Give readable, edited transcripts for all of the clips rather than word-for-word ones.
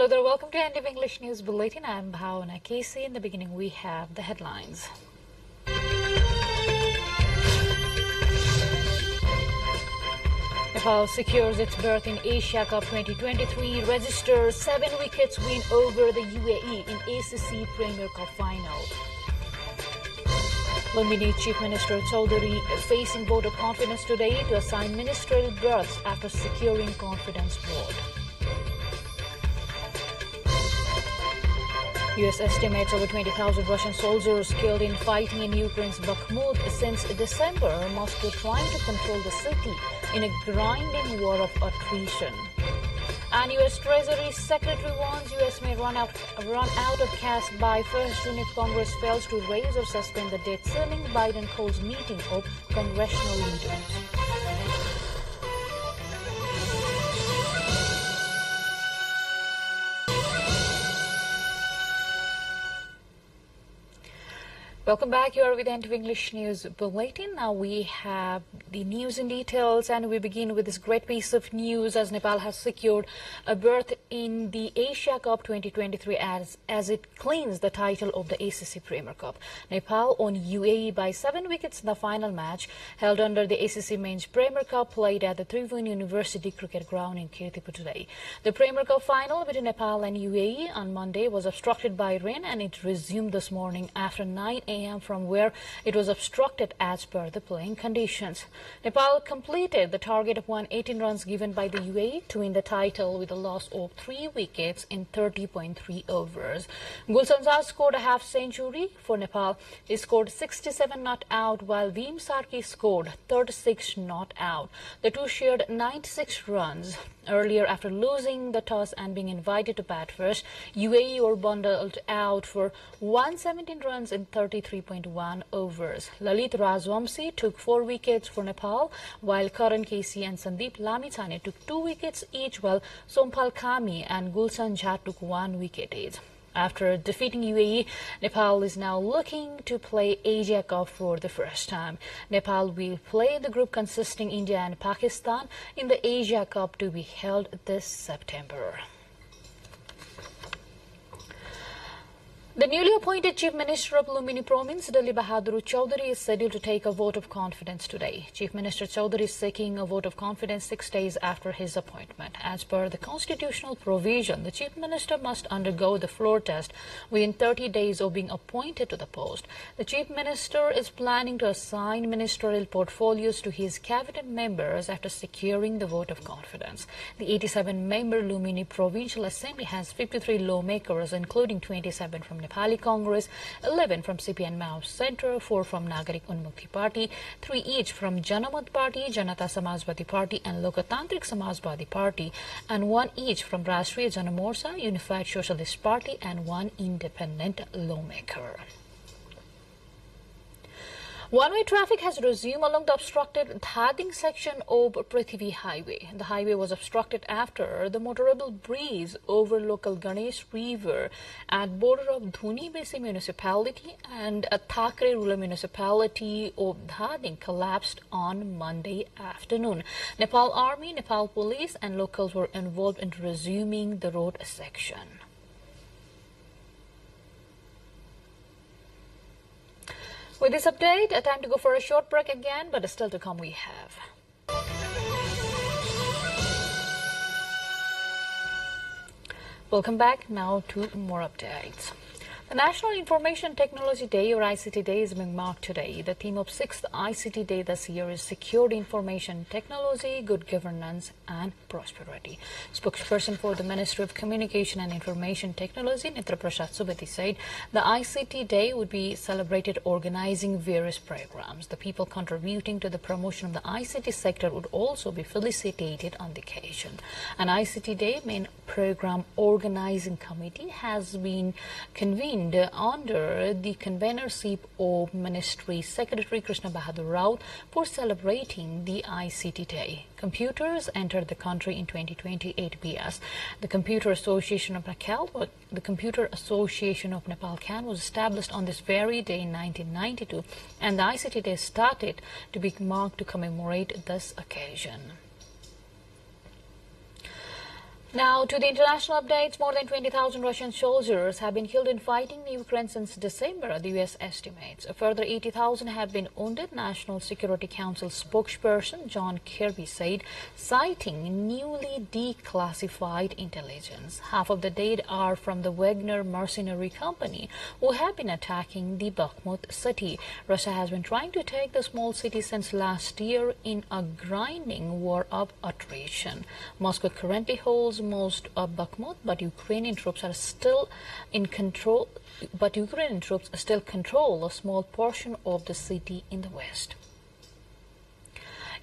Hello there, welcome to NTV English News Bulletin. I'm Bhavana Casey. In the beginning, we have the headlines. Nepal secures its berth in Asia Cup 2023, registers 7 wickets win over the UAE in ACC Premier Cup final. Lumini Chief Minister Chaudhary facing vote of confidence today to assign ministerial berths after securing confidence vote. US estimates over 20,000 Russian soldiers killed in fighting in Ukraine's Bakhmut since December. Moscow trying to control the city in a grinding war of attrition. And US Treasury Secretary warns US may run out of cash by 1st June if Congress fails to raise or suspend the debt ceiling. Biden calls meeting of congressional leaders. Welcome back. You are with NTV English News Bulletin. Now we have the news in details, and we begin with this great piece of news as Nepal has secured a berth in the Asia Cup 2023 as it claims the title of the ACC Premier Cup. Nepal won UAE by 7 wickets in the final match held under the ACC Men's Premier Cup played at the Tribhuvan University Cricket Ground in Kirtipur today. The Premier Cup final between Nepal and UAE on Monday was obstructed by rain, and it resumed this morning after 9 a.m. from where it was obstructed as per the playing conditions. Nepal completed the target of 118 runs given by the UAE to win the title with a loss of 3 wickets in 30.3 overs. Gulshan Jha scored a half century for Nepal. He scored 67 not out, while Veem Sarki scored 36 not out. The two shared 96 runs. Earlier, after losing the toss and being invited to bat first, UAE were bundled out for 117 runs in 33.1 overs. Lalit Rajwamsi took 4 wickets for Nepal, while Karan Casey and Sandeep Lamithane took 2 wickets each, while Sompal Kami and Gulshan Jha took 1 wicket each. After defeating UAE, Nepal is now looking to play Asia Cup for the first time. Nepal will play the group consisting India and Pakistan in the Asia Cup to be held this September. The newly appointed Chief Minister of Lumini Province, Dali Bahadur Chaudhary, is scheduled to take a vote of confidence today. Chief Minister Chaudhary is seeking a vote of confidence 6 days after his appointment. As per the constitutional provision, the Chief Minister must undergo the floor test within 30 days of being appointed to the post. The Chief Minister is planning to assign ministerial portfolios to his cabinet members after securing the vote of confidence. The 87-member Lumini Provincial Assembly has 53 lawmakers, including 27 from Nepali Congress, 11 from CPN Mao Centre, 4 from Nagarik Unmukti Party, 3 each from Janamat Party, Janata Samajwadi Party and Lokatantrik Samajwadi Party, and 1 each from Rashtriya Janamorcha, Unified Socialist Party, and 1 independent lawmaker. One-way traffic has resumed along the obstructed Dhading section of Prithvi Highway. The highway was obstructed after the motorable bridge over local Ganesh River at border of Dhuni Besi Municipality and Thakre Rural Municipality of Dhading collapsed on Monday afternoon. Nepal Army, Nepal Police and locals were involved in resuming the road section. With this update, time to go for a short break again, but still to come we have. Welcome back now to more updates. The National Information Technology Day, or ICT Day, is being marked today. The theme of 6th ICT Day this year is Secured Information Technology, Good Governance and Prosperity. Spokesperson for the Ministry of Communication and Information Technology, Nitra Prasad Subati, said the ICT Day would be celebrated organizing various programs. The people contributing to the promotion of the ICT sector would also be felicitated on the occasion. An ICT Day main program organizing committee has been convened under the convenership of Ministry Secretary Krishna Bahadur Rao for celebrating the ICT Day. Computers entered the country in 2028 BS. The Computer Association of Nepal, CAN, was established on this very day in 1992, and the ICT Day started to be marked to commemorate this occasion. Now to the international updates. More than 20,000 Russian soldiers have been killed in fighting in Ukraine since December, the U.S. estimates. A further 80,000 have been wounded, National Security Council spokesperson John Kirby said, citing newly declassified intelligence. Half of the dead are from the Wagner mercenary company, who have been attacking the Bakhmut city. Russia has been trying to take the small city since last year in a grinding war of attrition. Moscow currently holds most of Bakhmut, but Ukrainian troops still control a small portion of the city in the west.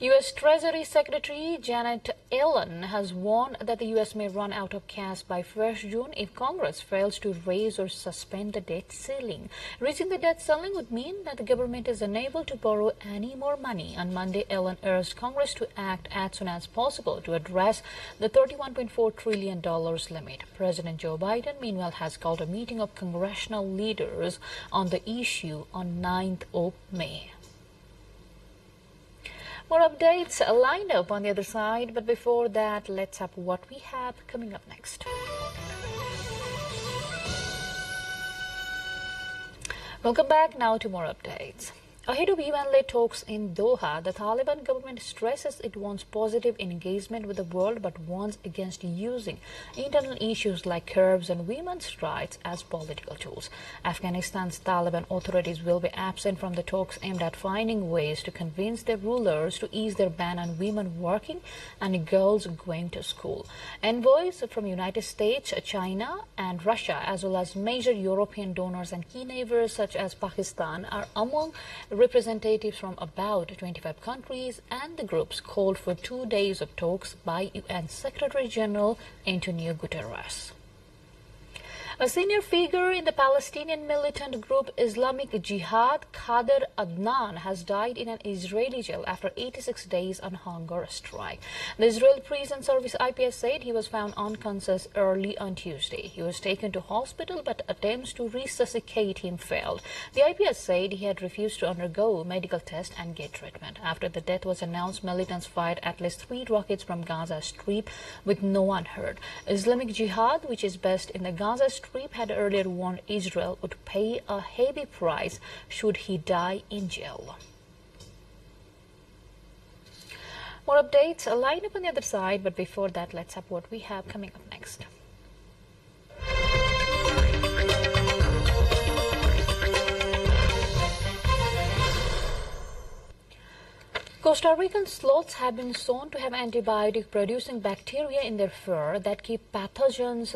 U.S. Treasury Secretary Janet Yellen has warned that the U.S. may run out of cash by 1st June if Congress fails to raise or suspend the debt ceiling. Reaching the debt ceiling would mean that the government is unable to borrow any more money. On Monday, Yellen urged Congress to act as soon as possible to address the $31.4 trillion limit. President Joe Biden, meanwhile, has called a meeting of congressional leaders on the issue on 9th of May. More updates lined up on the other side, but before that, let's have what we have coming up next. Welcome back now to more updates. Ahead of UN-led talks in Doha, the Taliban government stresses it wants positive engagement with the world but warns against using internal issues like curbs and women's rights as political tools. Afghanistan's Taliban authorities will be absent from the talks aimed at finding ways to convince their rulers to ease their ban on women working and girls going to school. Envoys from United States, China and Russia, as well as major European donors and key neighbors such as Pakistan, are among representatives from about 25 countries, and the groups called for 2 days of talks by UN Secretary General Antonio Guterres. A senior figure in the Palestinian militant group Islamic Jihad, Qadir Adnan, has died in an Israeli jail after 86 days on hunger strike. The Israel Prison Service IPS said he was found unconscious early on Tuesday. He was taken to hospital, but attempts to resuscitate him failed. The IPS said he had refused to undergo medical tests and get treatment. After the death was announced, militants fired at least 3 rockets from Gaza Strip with no one hurt. Islamic Jihad, which is based in the Gaza Strip, had earlier warned Israel would pay a heavy price should he die in jail. More updates lined up on the other side, but before that, let's have what we have coming up next. Costa Rican sloths have been shown to have antibiotic-producing bacteria in their fur that keep pathogens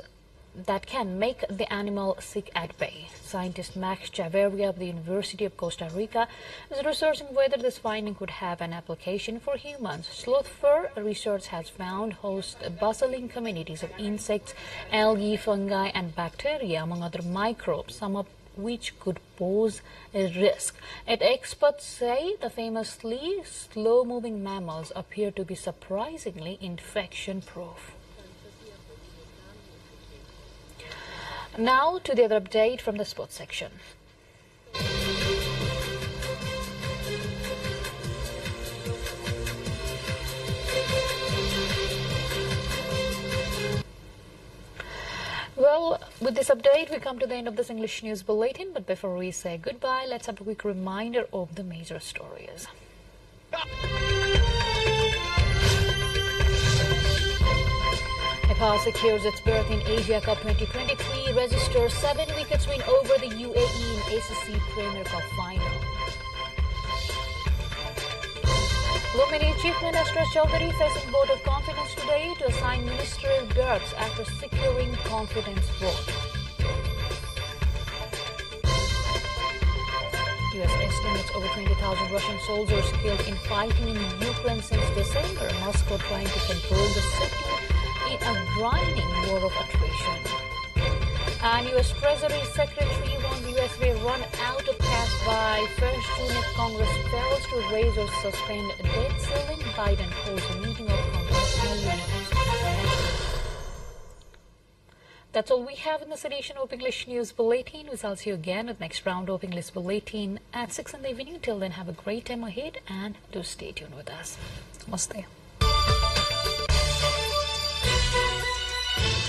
that can make the animal sick at bay. Scientist Max Chavarria of the University of Costa Rica is researching whether this finding could have an application for humans. Sloth fur research has found host bustling communities of insects, algae, fungi, and bacteria, among other microbes, some of which could pose a risk. Yet experts say the famously slow-moving mammals appear to be surprisingly infection-proof. Now to the other update from the sports section. Well, with this update, we come to the end of this English News Bulletin. But before we say goodbye, let's have a quick reminder of the major stories. Nepal secures its berth in Asia Cup 2023, registers 7 wickets win over the UAE in ACC Premier Cup final. Luminary Chief Minister Chaudhary facing vote of confidence today to assign ministerial berths after securing confidence vote. U.S. estimates over 20,000 Russian soldiers killed in fighting in Ukraine since December. Moscow trying to control the city in a grinding war of attrition. And U.S. Treasury Secretary warned the U.S. may run out of cash by 1st June if Congress fails to raise or suspend debt ceiling. Biden calls a meeting of congressional leaders. That's all we have in this edition of English News Bulletin. We'll see you again at the next round of English Bulletin at 6 in the evening. Till then, have a great time ahead and do stay tuned with us. Namaste. Bye.